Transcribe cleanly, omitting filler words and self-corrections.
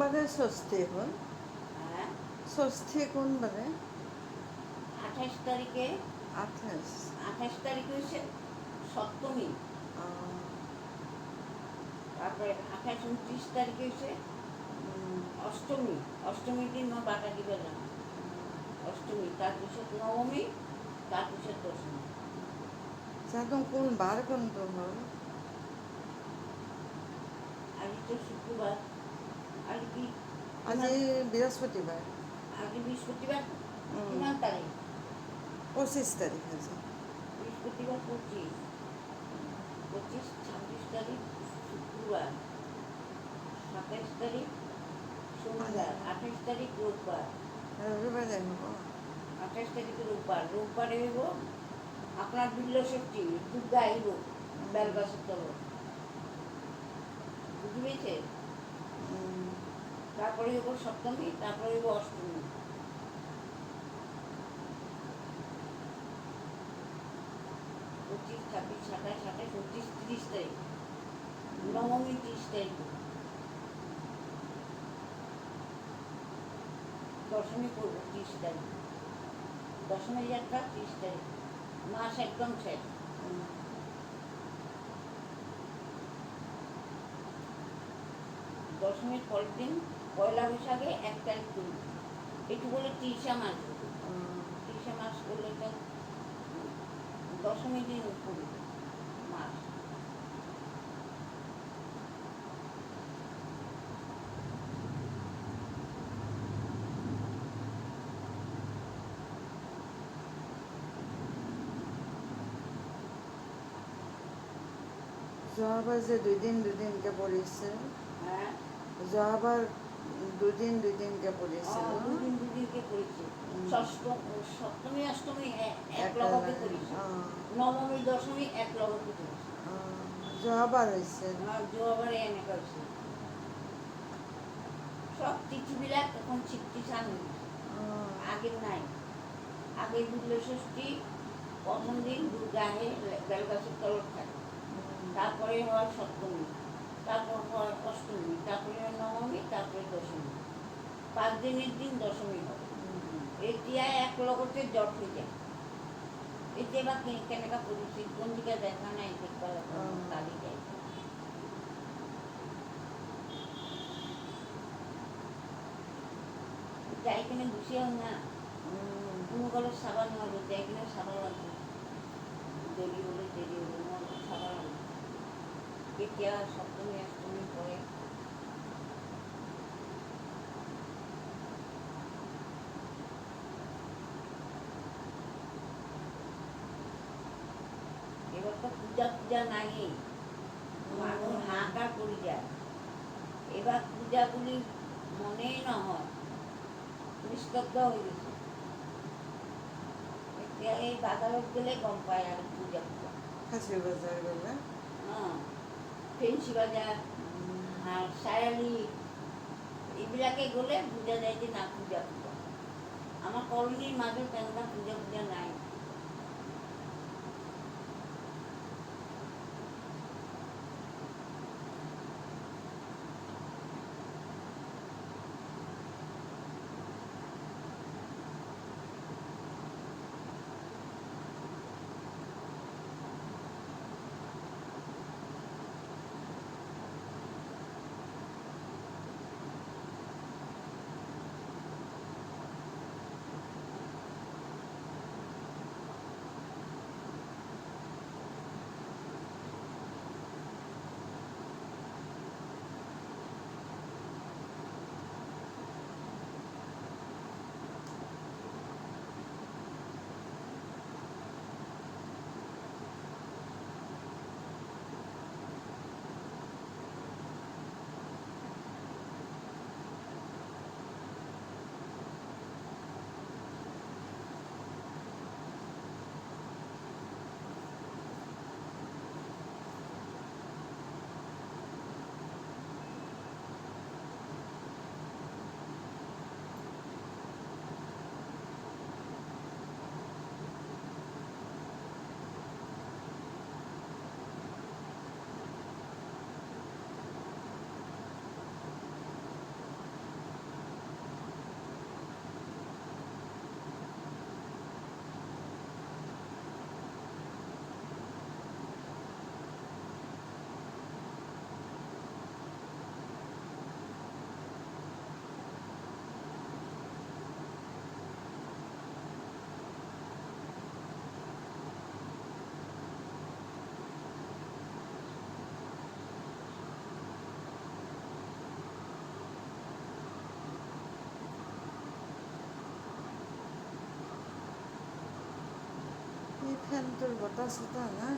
বারে ষষ্ঠী এখন? হ্যাঁ, ষষ্ঠী কোন বারে? 28 তারিখে। 28। 28 তারিখে হচ্ছে সপ্তমী। তারপরে 28, 29 তারিখে হচ্ছে অষ্টমী। অষ্টমীর দিন মা বাটা দিবে না। অষ্টমী, তার পিছত নবমী, তার পিছত দশমী। একদম কোন বার কোনটা হল? আজ তো শুক্রবার। আজ কি? আজি বৃহস্পতিবার। আজ বৃহস্পতিবার। কিমান তারিখ? 25 তারিখ আজি। বৃহস্পতিবার 25, 26 তারিখ শুক্রবার, 27 তারিখ শনিবার, 28 তারিখ রোববার। রবিবারে হব। 28 তারিখে রোববার। রোববারে হইব আপনার বিল্ল ষষ্ঠী, দুর্গা আইব বেলগাছের তল। বুঝতে পেরেছে? তারপরে হইব সপ্তমী, তারপরে হইব অষ্টমী। পঁচিশ, 26, 27, 28, 29, 30 তারিখ। নবমী 30 তারিখ। দশমী করব 30 তারিখ। দশমী যাত্রা 30 তারিখ। মাস একদম শেষ। দশমীর পরের দিন পয়লা বৈশাখে 1 তারিখ করব। একটু বলে 30 মাস। 30 মাস করলে তো দশমী দিন করব মাস। যোৱাবাৰ যে দুদিনকে পৰিছে, হ্যাঁ, যোৱাবাৰ দুদিনকে পৰিছে। দুদিনকে কৰেছে। সপ্তমী অষ্টমী এক একেলগে, লগতে কৰেছে। নবমী দশমী এক লগতে কৰেছে। যোৱাবাৰ হৈছে। যোৱাবাৰে এনেকা হয়েছে। সব তিথিবিলাক এখন ছিটকিছান হয়ে গেছে। আগে নাই। আগে বিল্ল ষষ্ঠী প্রথম দিন দুর্গা আহে বেলগাছের তলত থাকে। তারপরে হয় সপ্তমী, তারপর হয় অষ্টমী, তারপরে হয় নবমী, তারপরে দশমী। 5 দিনের দিন দশমী হয়। এতিয়া এক লগতে জট হয়ে যায়। এতিয়া বা কেনেকা পড়েছি কোন দিকে দেখা নাই, দেখবার তালিকায়। যাই কিনে গুছিয়েও না, কোনো কারো সাবা নহলো, যাই কিনে সাবা লাগবে। দেরি হলে সাবা লাগবে। কেতিয়া সপ্তমী অষ্টমী পরে। এবার তো পূজা নাই, মানুষ হাহাকার করে যায়। এবার পূজাগুলি মনেই নহয়, নিস্তব্ধ হয়ে গেছে। এই বাজারত গেলে গম পায় আর পূজা। ফাঁসি বাজার গেলে হ্যাঁ, ফেন্সি বাজার আর সায়ালি এইবিলাকে গ'লে বুঝা যায় যে না পূজা। আমার কলোনির মাঝে তেমন পূজা নাই। ফেনটোৰ বতাহ চতাহ নাই